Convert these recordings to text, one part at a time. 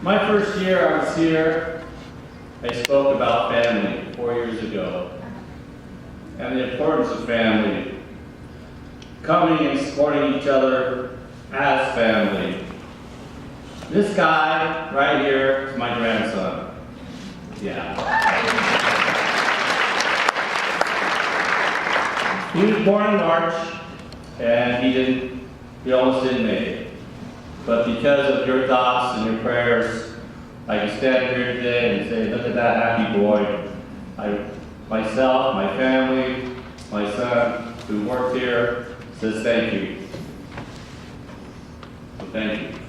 My first year I was here, I spoke about family 4 years ago and the importance of family, coming and supporting each other as family. This guy right here is my grandson. Yeah. He was born in March and he almost didn't make it. But because of your thoughts and your prayers, I can stand here today and say, look at that happy boy. Myself, my family, my son who worked here says thank you. So thank you.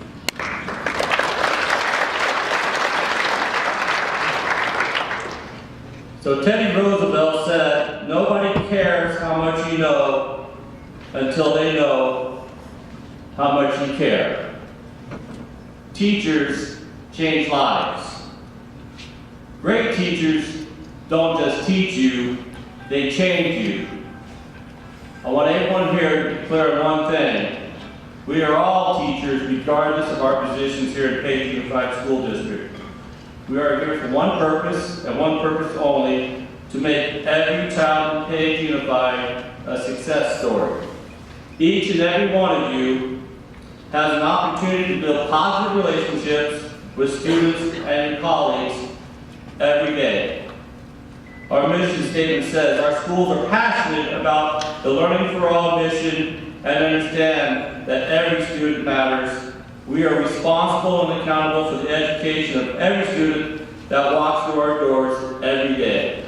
So Teddy Roosevelt said, nobody cares how much you know until they know how much you care. Teachers change lives. Great teachers don't just teach you, they change you. I want everyone here to declare one thing. We are all teachers regardless of our positions here at Page Unified School District. We are here for one purpose and one purpose only, to make every child in Page Unified a success story. Each and every one of you has an opportunity to build positive relationships with students and colleagues every day. Our mission statement says our schools are passionate about the Learning for All mission and understand that every student matters. We are responsible and accountable for the education of every student that walks through our doors every day.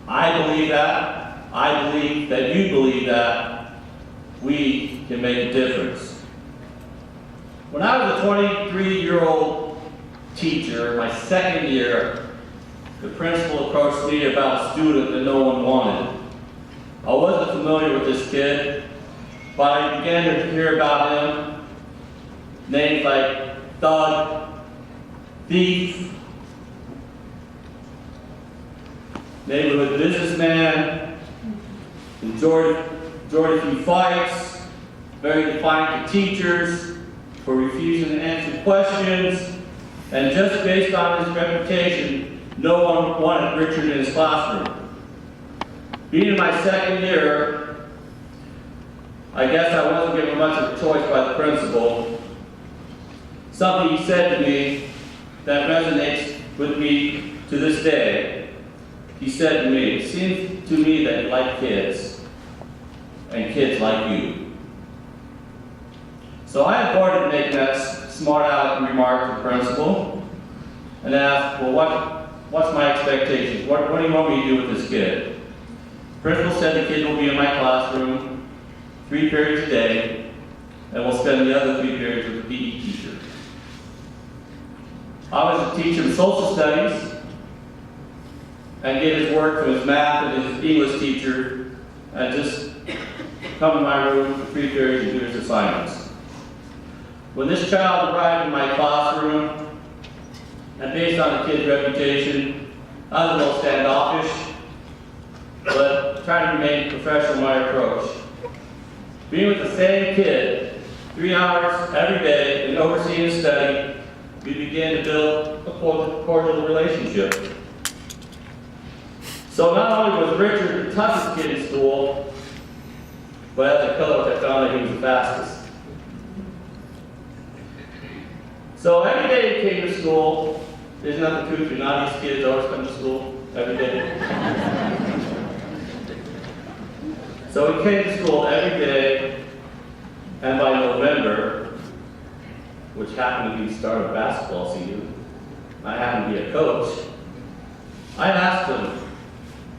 I believe that. I believe that you believe that. We can make a difference. When I was a 23-year-old teacher, my second year, the principal approached me about a student that no one wanted. I wasn't familiar with this kid, but I began to hear about him. Names like thug, thief, neighborhood businessman, enjoyed a few fights, very defiant to teachers for refusing to answer questions, and just based on his reputation, no one wanted Richard in his classroom. Being in my second year, I guess I wasn't given much of a choice by the principal. Something he said to me that resonates with me to this day. He said to me, it seems to me that you like kids, and kids like you. So I avoided making that smart aleck remark to the principal and asked, well, what's my expectations? What do you want me to do with this kid? The principal said the kid will be in my classroom 3 periods a day, and we'll spend the other 3 periods with the PE teacher. I was a teacher of social studies and get his work from his math and his English teacher and just come in my room for 3 periods and do his assignments. When this child arrived in my classroom, and based on the kid's reputation, I was a little standoffish, but trying to remain professional in my approach. Being with the same kid 3 hours every day and overseeing his study, we began to build a cordial relationship. So not only was Richard the toughest kid in school, but as a coach, I found that he was the fastest. So every day he came to school. There's nothing to it, not these kids always come to school every day. So he came to school every day, and by November, which happened to be the start of basketball season, I happened to be a coach, I asked him,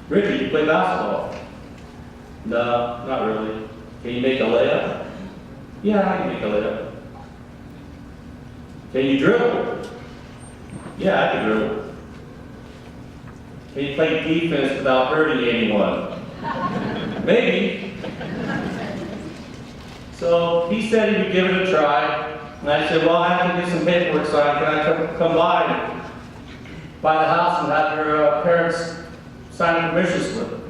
Richard, you play basketball? No, not really. Can you make a layup? Yeah, I can make a layup. Can you dribble? Yeah, I can dribble. Can you play defense without hurting anyone? Maybe. So he said he would give it a try. And I said, well, I have to do some paperwork signed. Can I come by the house and have your parents sign a permission slip?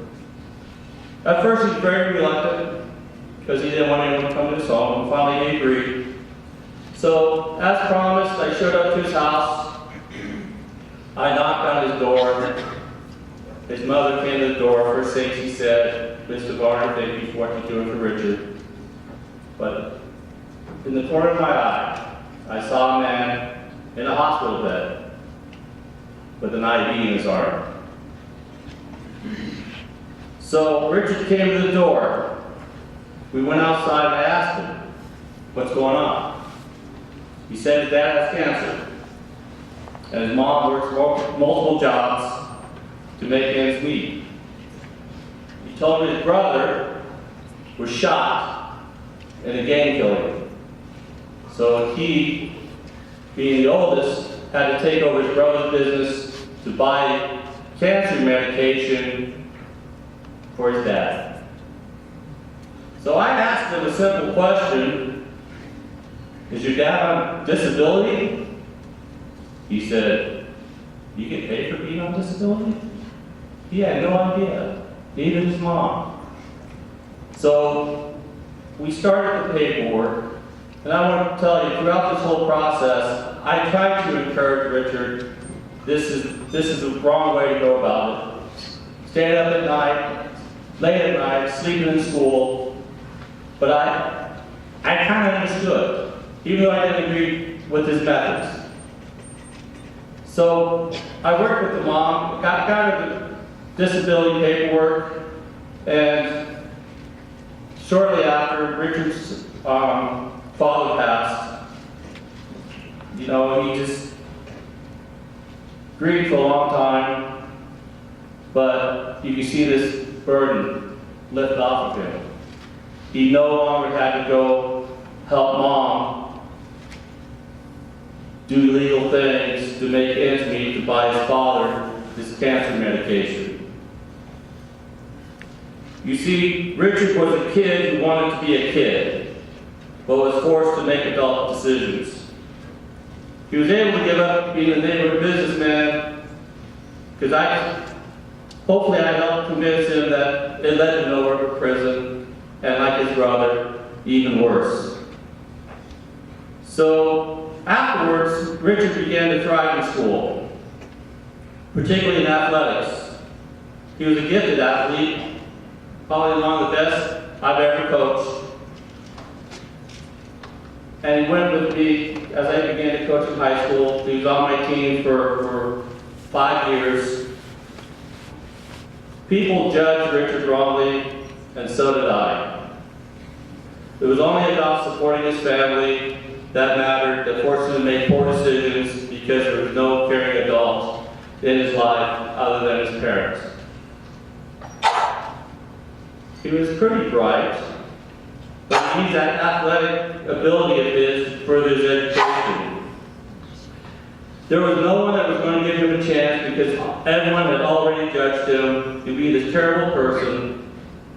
At first he was very reluctant because he didn't want anyone to come to his home. And finally he agreed. So, as promised, I showed up to his house. I knocked on his door. His mother came to the door. First thing she said, "Mr. Varner, thank you for what you're doing for Richard." But in the corner of my eye, I saw a man in a hospital bed with an IV in his arm. So Richard came to the door. We went outside and I asked him, "What's going on?" He said his dad has cancer, and his mom works multiple jobs to make ends meet. He told me his brother was shot in a gang killing. So he, being the oldest, had to take over his brother's business to buy cancer medication for his dad. So I asked him a simple question: "Is your dad on disability?" He said, "You get paid for being on disability?" He had no idea, neither did his mom. So we started the paperwork, and I want to tell you, throughout this whole process, I tried to encourage Richard, this is the wrong way to go about it. Staying up at night, late at night, sleeping in school, but I kind of understood, even though I didn't agree with his methods. So I worked with the mom, got her the disability paperwork, and shortly after Richard's father passed, he just grieved for a long time, but you can see this burden lift off of him. He no longer had to go help mom do legal things to make ends meet to buy his father his cancer medication. You see, Richard was a kid who wanted to be a kid, but was forced to make adult decisions. He was able to give up being a neighborhood businessman because hopefully I helped convince him that it led him nowhere but prison, and like his brother, even worse. So afterwards, Richard began to thrive in school, particularly in athletics. He was a gifted athlete, probably one of the best I've ever coached. And he went with me as I began to coach in high school. He was on my team for 5 years. People judged Richard wrongly, and so did I. It was only about supporting his family that mattered, that forced him to make poor decisions because there was no caring adult in his life other than his parents. He was pretty bright, but he needs that athletic ability of his to further his education. There was no one that was going to give him a chance because everyone had already judged him to be this terrible person.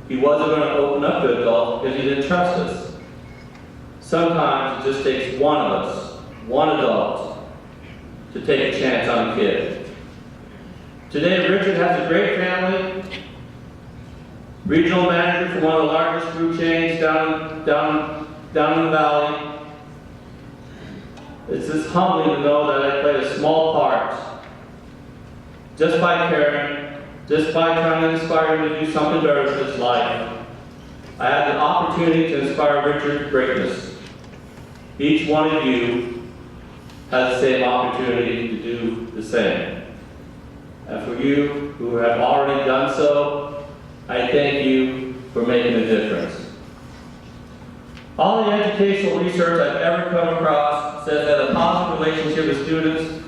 He wasn't going to open up to adults because he didn't trust us. Sometimes it just takes one of us, one adult, to take a chance on a kid. Today, Richard has a great family. Regional manager for one of the largest food chains down in the valley. It's just humbling to know that I played a small part, just by caring, just by trying to inspire him to do something better with his life. I had the opportunity to inspire Richard to greatness. Each one of you has the same opportunity to do the same. And for you who have already done so, I thank you for making a difference. All the educational research I've ever come across says that a positive relationship with students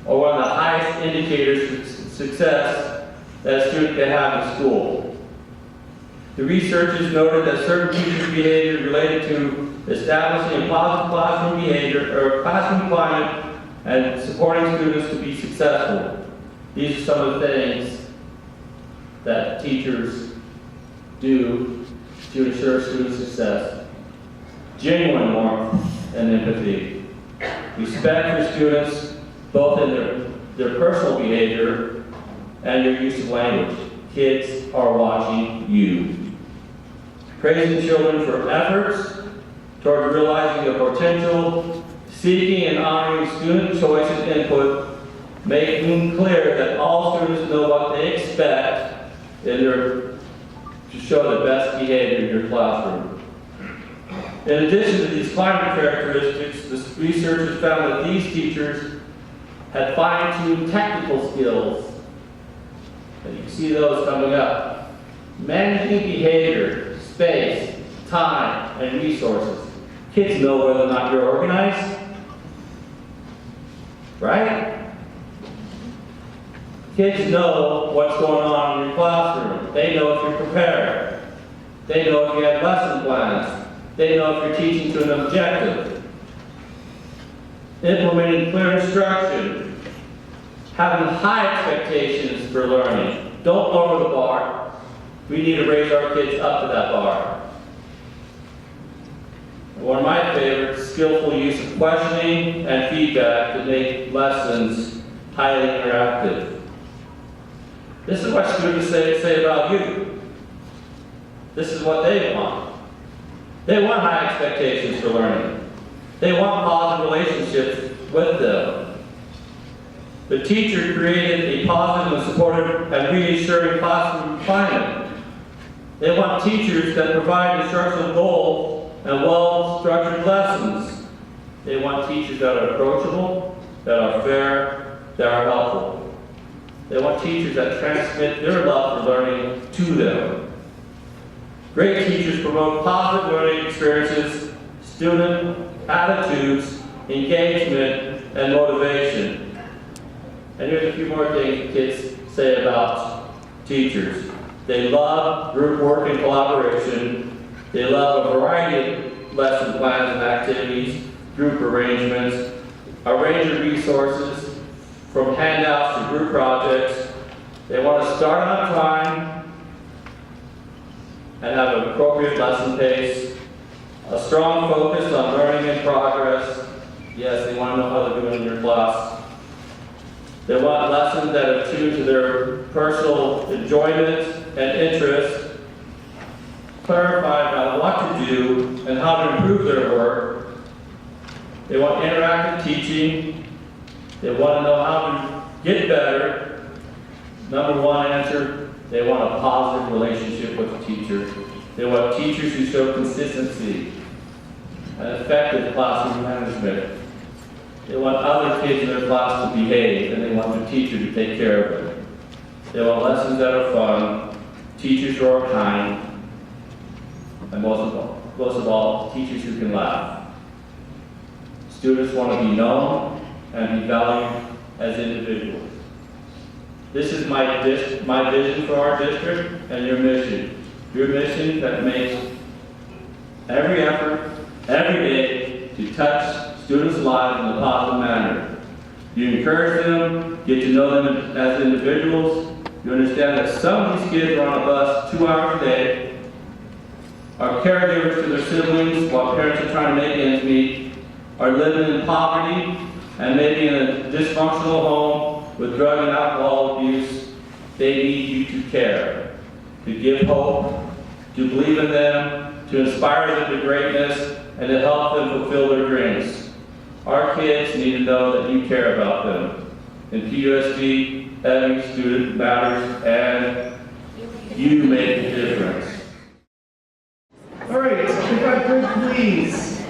are one of the highest indicators of success that a student can have in school. The researchers noted that certain teacher behavior related to establishing a positive classroom behavior or classroom climate and supporting students to be successful. These are some of the things that teachers do to ensure student success. Genuine warmth and empathy. Respect for students, both in their personal behavior and their use of language. Kids are watching you. Praising children for efforts toward realizing their potential, seeking and honoring student choice and input, making clear that all students know what they expect to show the best behavior in your classroom. In addition to these finer characteristics, the researchers found that these teachers had fine-tuned technical skills. And you can see those coming up. Managing behavior, space, time, and resources. Kids know whether or not you're organized, right? Kids know what's going on in your classroom. They know if you're prepared. They know if you have lesson plans. They know if you're teaching to an objective. Implementing clear instruction. Having high expectations for learning. Don't lower the bar. We need to raise our kids up to that bar. One of my favorites, skillful use of questioning and feedback to make lessons highly interactive. This is what students say about you. This is what they want. They want high expectations for learning. They want positive relationships with them. The teacher created a positive and supportive and reassuring classroom climate. They want teachers that provide instructional goals and well-structured lessons. They want teachers that are approachable, that are fair, that are helpful. They want teachers that transmit their love for learning to them. Great teachers promote positive learning experiences, student attitudes, engagement, and motivation. And here's a few more things kids say about teachers. They love group work and collaboration. They love a variety of lesson plans and activities, group arrangements, a range of resources, from handouts to group projects. They want to start on time and have an appropriate lesson pace, a strong focus on learning and progress. Yes, they want to know how they're doing in your class. They want lessons that are tuned to their personal enjoyment and interest, clarify about what to do and how to improve their work. They want interactive teaching. They want to know how to get better. Number one answer, they want a positive relationship with the teacher. They want teachers who show consistency and effective classroom management. They want other kids in their class to behave, and they want their teacher to take care of them. They want lessons that are fun, teachers who are kind, and most of all, teachers who can laugh. Students want to be known and be valued as individuals. This is my vision for our district and your mission. Your mission that makes every effort, every day, to touch students' lives in a positive manner. You encourage them, get to know them as individuals. You understand that some of these kids are on a bus 2 hours a day, are caregivers to their siblings while parents are trying to make ends meet, are living in poverty, and maybe in a dysfunctional home with drug and alcohol abuse. They need you to care, to give hope, to believe in them, to inspire them to greatness, and to help them fulfill their dreams. Our kids need to know that you care about them. In PUSD, every student matters, and you make a difference. All right, if I could please,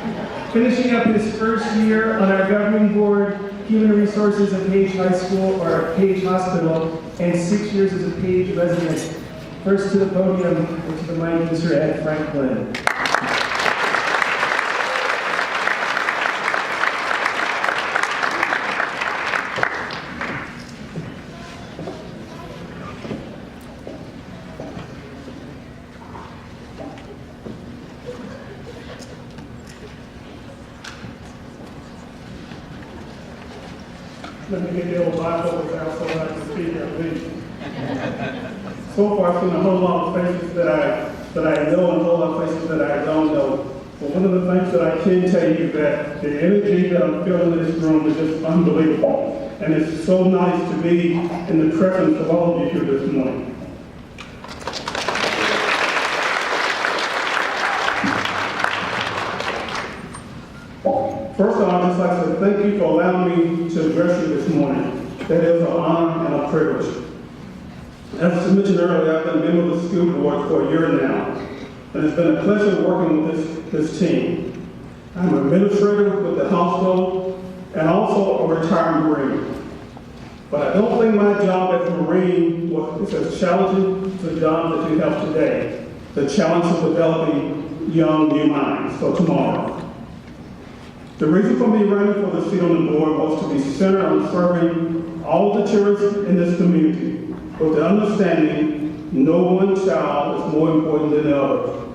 finishing up his first year on our governing board, Human Resources at Page High School or Page Hospital, and 6 years as a Page resident. First to the podium, or to the mic, Mr. Ed Franklin. Let me get the old bifocals out so I can speak, I believe. So far, I've seen a whole lot of faces that I know and a whole lot of faces that I don't know. But one of the things that I can tell you is that the energy that I'm feeling in this room is just unbelievable. And it's so nice to be in the presence of all of you here this morning. First of all, I'd just like to thank you for allowing me to address you this morning. That is an honor and a privilege. As I mentioned earlier, I've been a member of the school board for a year now, and it's been a pleasure working with this team. I'm an administrator with the hospital and also a retired Marine. But I don't think my job as a Marine is as challenging as the job that you have today, the challenge of developing young new minds for tomorrow. The reason for me running for the seat on the board was to be centered on serving all the children in this community with the understanding no one child is more important than the other.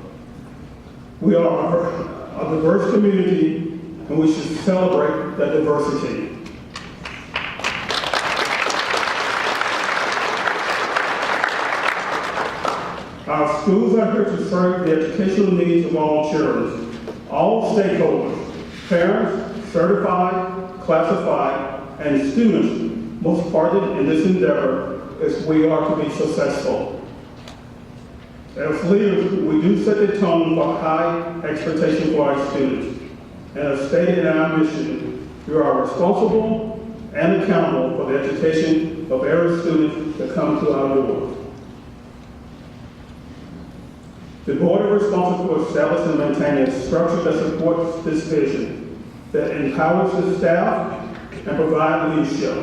We are a diverse community and we should celebrate that diversity. Our schools are here to serve the educational needs of all children, all stakeholders, parents, certified, classified, and students most parted in this endeavor as we are to be successful. As leaders, we do set the tone for high expectation for our students. And as stated in our mission, we are responsible and accountable for the education of every student that comes to our doors. The board is responsible for establishing and maintaining a structure that supports this vision, that empowers the staff and provides leadership.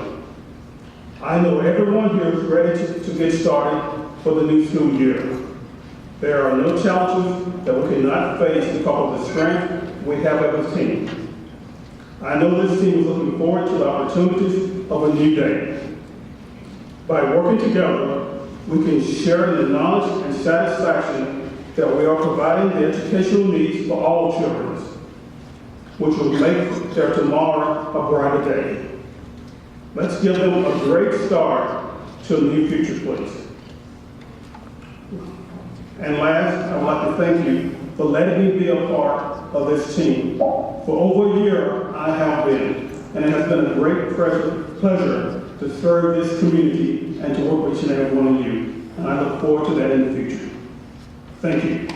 I know everyone here is ready to get started for the new school year. There are no challenges that we cannot face because of the strength we have as a team. I know this team is looking forward to the opportunities of a new day. By working together, we can share the knowledge and satisfaction that we are providing the educational needs for all children, which will make their tomorrow a brighter day. Let's give them a great start to a new future, please. And last, I would like to thank you for letting me be a part of this team. For over a year, I have been, and it has been a great pleasure to serve this community and to work with each and every one of you. And I look forward to that in the future. Thank you.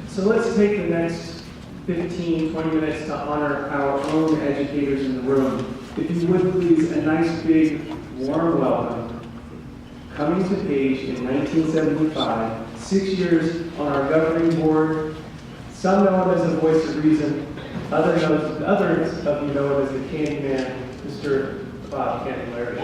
So let's take the next 15, 20 minutes to honor our own educators in the room. If you would please, a nice big warm welcome. Coming to Page in 1975, 6 years on our governing board, some know him as the voice of reason, others of you know him as the candy man, Mr. Bob Candelaria.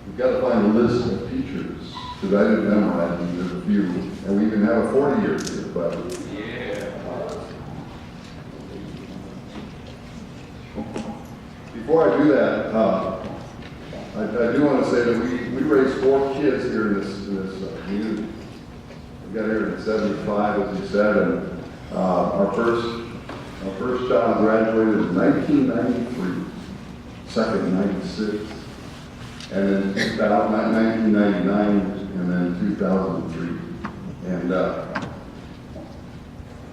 We've got to find a list of teachers, because I didn't memorize them, there's a few, and we even have a 40-year here, but. Before I do that, I do want to say that we raised 4 kids here in this community. We got here in 75, as you said, and our first child graduated in 1993, second 96. And then 1999, and then 2003. And I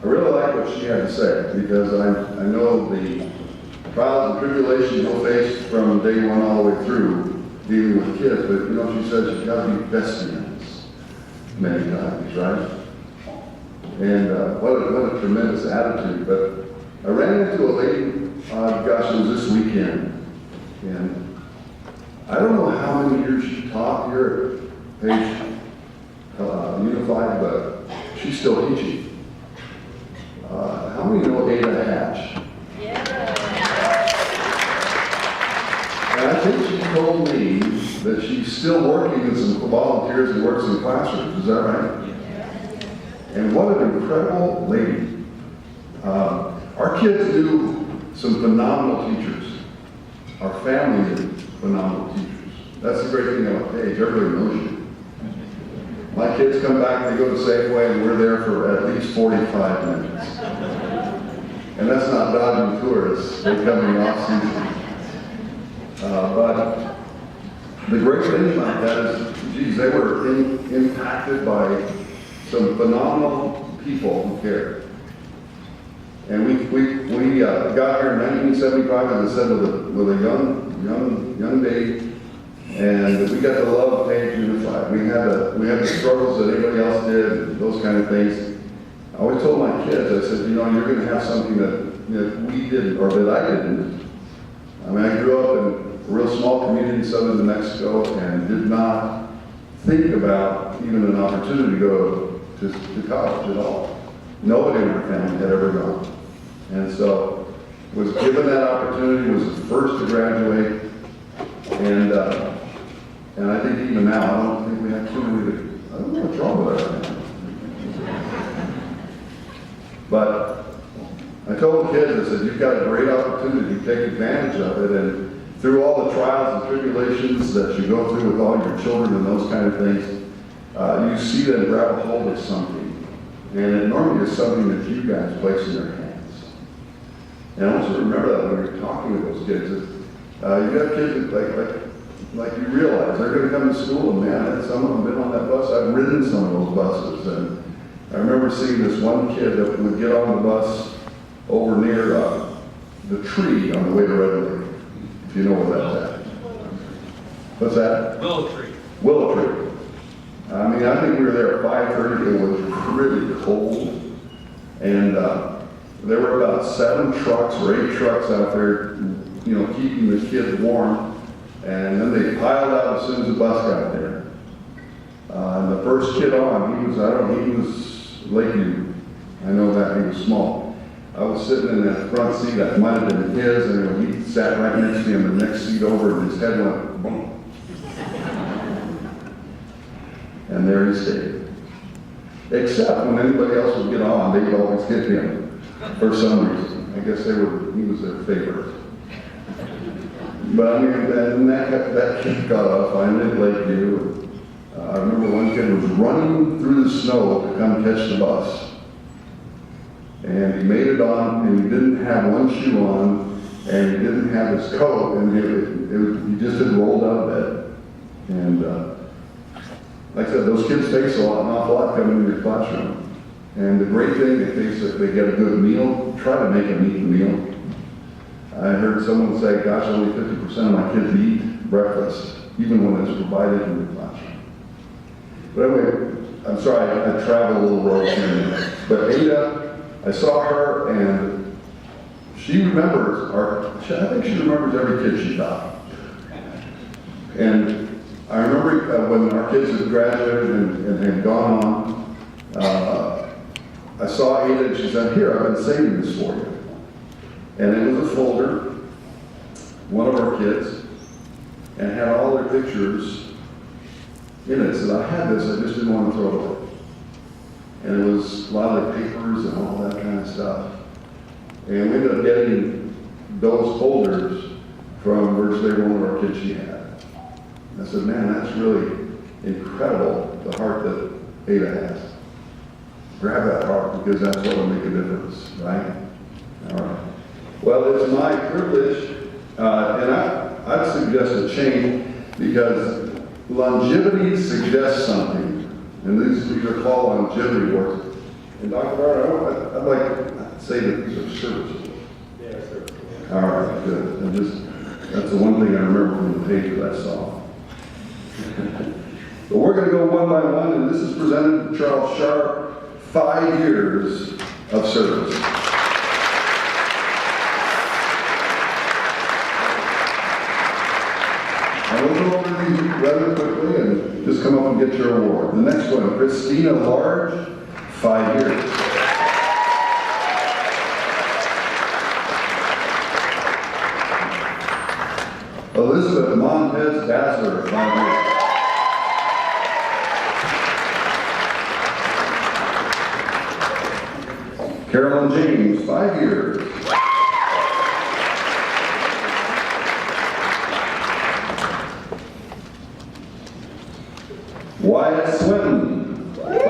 really like what she had to say, because I know the trials and tribulations you'll face from day one all the way through dealing with kids, but you know, she says you've got to be best friends many times, right? And what a tremendous attitude. But I ran into a lady, gosh, it was this weekend, and I don't know how many years she taught here at Page Unified, but she's still teaching. How many know Ada Hatch? Yeah. And I think she told me that she's still working with some volunteers and works in classrooms. Is that right? Yeah. And what an incredible lady. Our kids do some phenomenal teachers. Our family is phenomenal teachers. That's the great thing about Page. Everybody knows you. My kids come back, they go to Safeway, and we're there for at least 45 minutes. And that's not dodging tourists. They're coming off season. But the great thing about that is geez, they were impacted by some phenomenal people who cared. And we got here in 1975, as I said, with a young baby, and we got to love Paige Unified. We had the struggles that anybody else did, those kind of things. I always told my kids, I said, you know, you're going to have something that we didn't, or that I didn't. I mean, I grew up in a real small community in southern New Mexico and did not think about even an opportunity to go to college at all. Nobody in our family had ever gone. And so, was given that opportunity, was the first to graduate, and I think even now, I don't think we have too many I don't know what's wrong with our family. But I told the kids, I said, you've got a great opportunity to take advantage of it, and through all the trials and tribulations that you go through with all your children and those kind of things, you see them grab a hold of something. And it normally is something that you guys place in their hands. And I want you to remember that when you're talking to those kids. You got kids that like you realize they're going to come to school, and man, some of them have been on that bus. I've ridden some of those buses, and I remember seeing this one kid that would get on the bus over near the tree on the way to Red Lake, if you know where that's at. What's that? Willow Tree. Willow Tree. I mean, I think we were there at 5:30. It was really cold, and there were about 7 trucks or 8 trucks out there, you know, keeping the kids warm. And then they piled out as soon as the bus got there. And the first kid on, he was Lakeview. I know that, he was small. I was sitting in that front seat, that might have been his, and he sat right next to him, the next seat over, and his head went boom. And there he stayed. Except when anybody else would get on, they would always hit him for some reason. I guess he was their favorite. But I mean, then that kid got off finally at Lakeview. I remember one kid was running through the snow to come catch the bus. And he made it on, and he didn't have one shoe on, and he didn't have his coat, and he just had rolled out of bed. And like I said, those kids face an awful lot coming into your classroom. And the great thing, if they get a good meal, try to make them eat the meal. I heard someone say, gosh, only 50% of my kids eat breakfast, even when it's provided in the classroom. But anyway, I'm sorry, I traveled a little road here. But Ada, I saw her, and she remembers, I think she remembers every kid she taught. And I remember when our kids had graduated and had gone on, I saw Ada, and she said, here, I've been saving this for you. And it was a folder, one of our kids, and had all their pictures in it. Said, I had this, I just didn't want to throw it away. And it was a lot of their papers and all that kind of stuff. And we ended up getting those folders from virtually one of our kids she had. And I said, man, that's really incredible, the heart that Ada has. Grab that heart, because that's what will make a difference, right? All right. Well, it's my privilege, and I'd suggest a change, because longevity suggests something, and these are called longevity awards. And Dr. Varner, I'd like to say that these are services. Yeah, sir. All right, good. And that's the one thing I remember from the page of that song. But we're going to go one by one, and this is presented to Charles Sharp, 5 years of service. And we'll go over these rather quickly and just come up and get your award. The next one, Christina Large, 5 years. Elizabeth Montez Dazzler, 5 years. Carolyn James, 5 years. Wyatt Swinton, 5.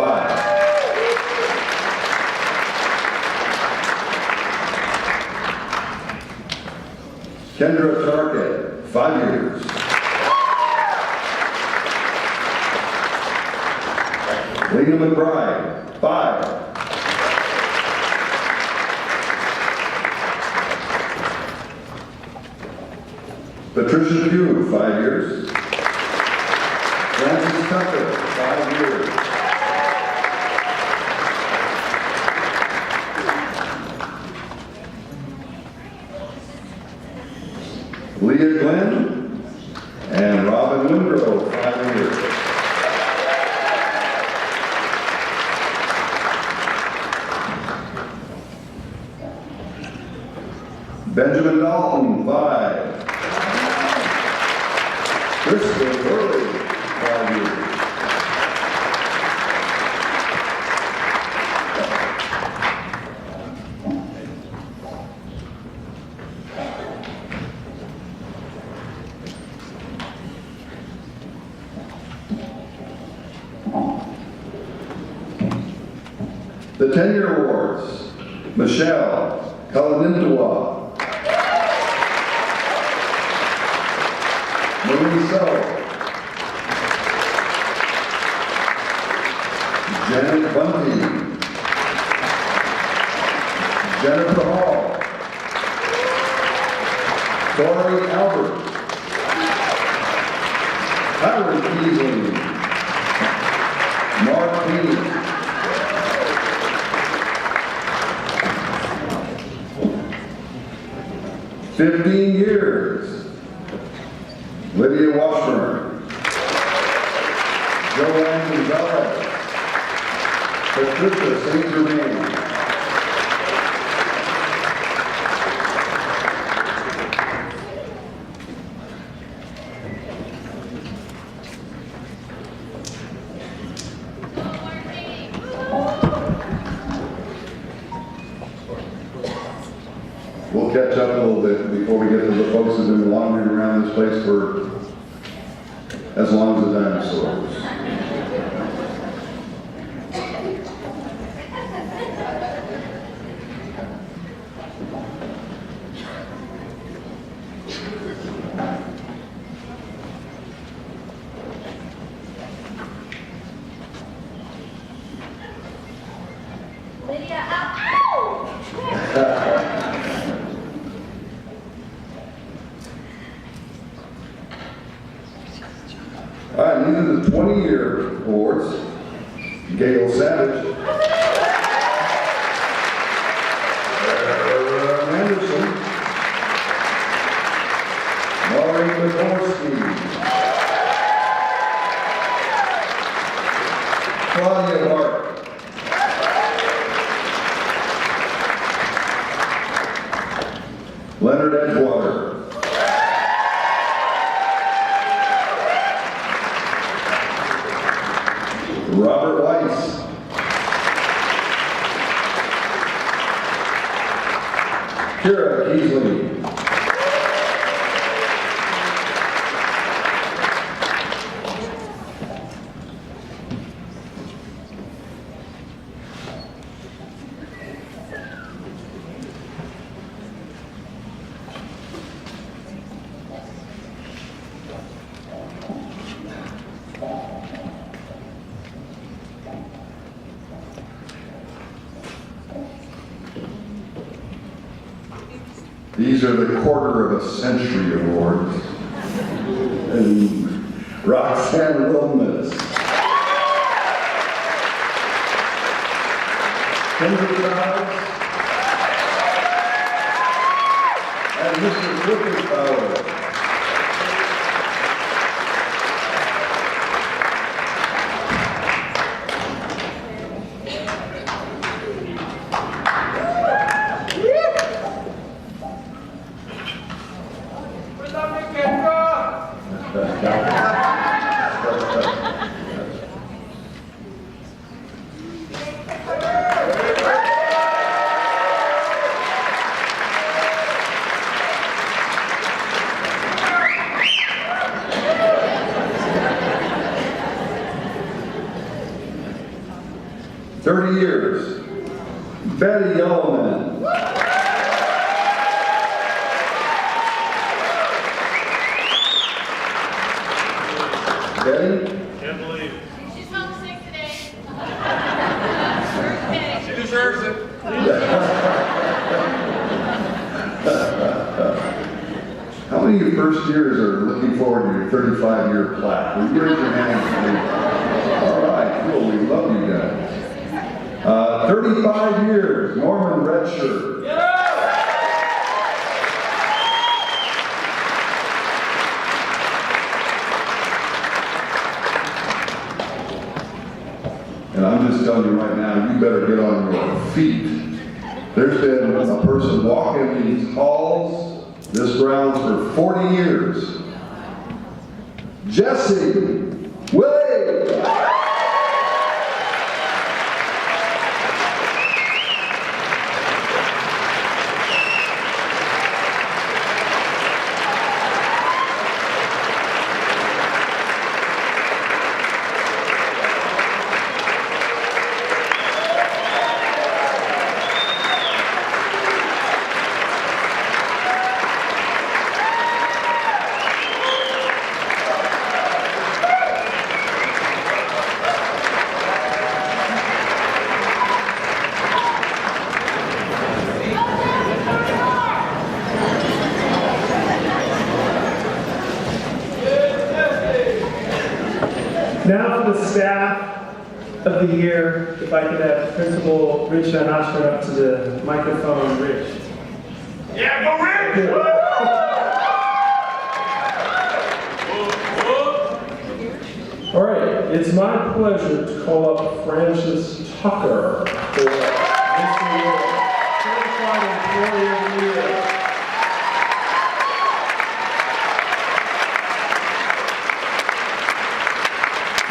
Kendra Tarkett, 5 years. Lena McBride, 5. Patricia Pugh, 5 years. Francis Tucker, 5 years. Leah Glenn and Robin Windrow, 5 years. Benjamin Dalton, 5. Kristen Early, 5 years. The Tenure Awards, Michelle Kalanintawa, Marie So, Janet Bunty, Jennifer Hall, Tori Albert, Howard Beasley, Mark Payne, 15 years, Lydia Washburn, Joanne Gonzalez, Patricia St. Germain, we'll catch up a little bit before we get to the folks who've been wandering around this place for as long as the dinosaurs. Lydia, ow! All right, these are the 20-year awards. Gail Savage, Anderson, Maureen Legorsky, Claudia Hart, Leonard Edgewater, Robert Weiss, Kira Easley, these are the quarter of a century awards. And Roxanne Wilmes, Kendra Childs, and Mr. Clifford Fowler. Years, Betty Yellowman, Betty? Can't believe it. She's home sick today. many of your first years are looking forward to your 35-year plaque? Will you raise your hand? All right, cool. We love you guys. 35 years, Norman Redshirt. And I'm just telling you right now, you better get on your feet. There's been a person walking these halls, this grounds for 40 years. Jesse Willie. Now for the staff of the year, if I could have Principal Rich Van Oster up to the microphone. Rich. Yeah, go Rich! All right, it's my pleasure to call up Francis Tucker for this award. Certified Employee of the Year.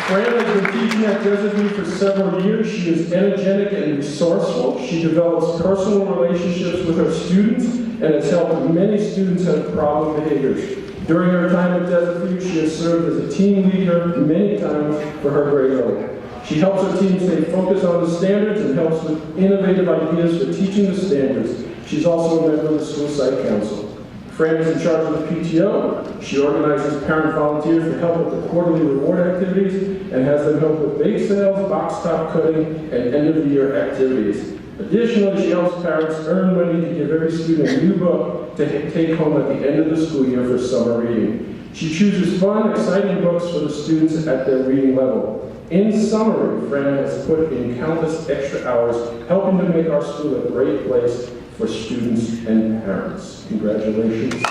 Fran has been teaching at Desert View for several years. She is energetic and resourceful. She develops personal relationships with her students and has helped many students have problem behaviors. During her time at Desert View, she has served as a team leader many times for her grade level. She helps her team stay focused on the standards and helps with innovative ideas for teaching the standards. She's also a member of the school site council. Fran is in charge of the PTO. She organizes parent volunteers to help with the quarterly reward activities and has them help with bake sales, box top cutting, and end-of-the-year activities. Additionally, she helps parents earn money to give every student a new book to take home at the end of the school year for summer reading. She chooses fun, exciting books for the students at their reading level. In summary, Fran has put in countless extra hours helping to make our school a great place for students and parents. Congratulations.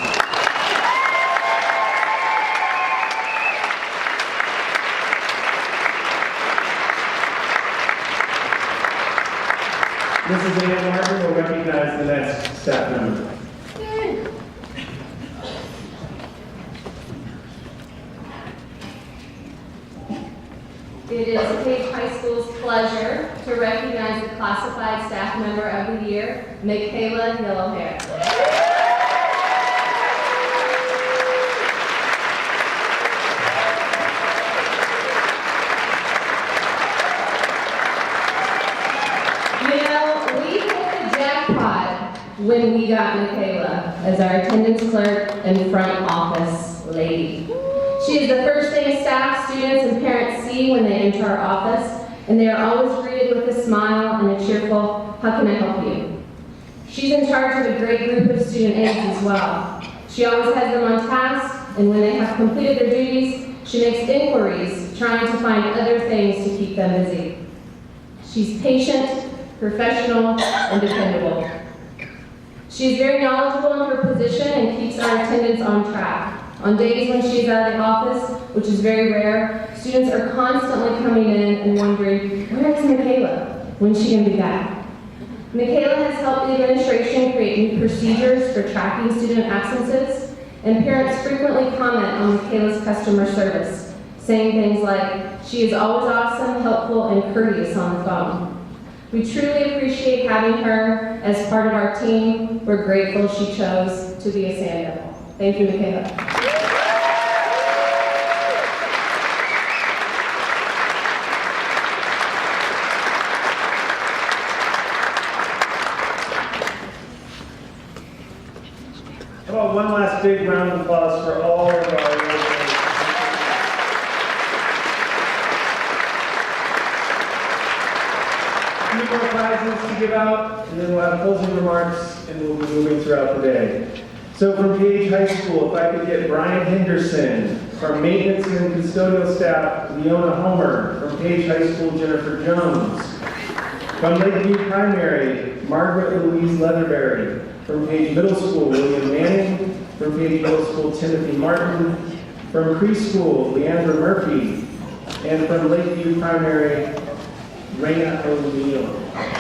Mrs. Ann Martin will recognize the next staff member. It is Page High School's pleasure to recognize the classified staff member of the year, Michaela Yellowhair. When we got Michaela as our attendance clerk and front office lady. She is the first thing staff, students, and parents see when they enter our office, and they are always greeted with a smile and a cheerful, "How can I help you?" She's in charge of a great group of student aides as well. She always has them on task, and when they have completed their duties, she makes inquiries, trying to find other things to keep them busy. She's patient, professional, and dependable. She is very knowledgeable in her position and keeps our attendance on track. On days when she is out of the office, which is very rare, students are constantly coming in and wondering, where is Michaela? When's she going to be back? Michaela has helped the administration create new procedures for tracking student absences, and parents frequently comment on Michaela's customer service, saying things like, she is always awesome, helpful, and courteous on the phone. We truly appreciate having her as part of our team. We're grateful she chose to be a standout. Thank you, Michaela. How about one last big round of applause for all of our few more prizes to give out, and then we'll have closing remarks, and we'll be moving throughout the day. So from PH High School, if I could get Brian Henderson. From maintenance and custodial staff, Leona Homer. From PH High School, Jennifer Jones. From Lakeview Primary, Margaret Louise Leatherberry. From PH Middle School, William Manning. From PH Middle School, Timothy Martin. From preschool, Leandra Murphy. And from Lakeview Primary, Raina O'Neill.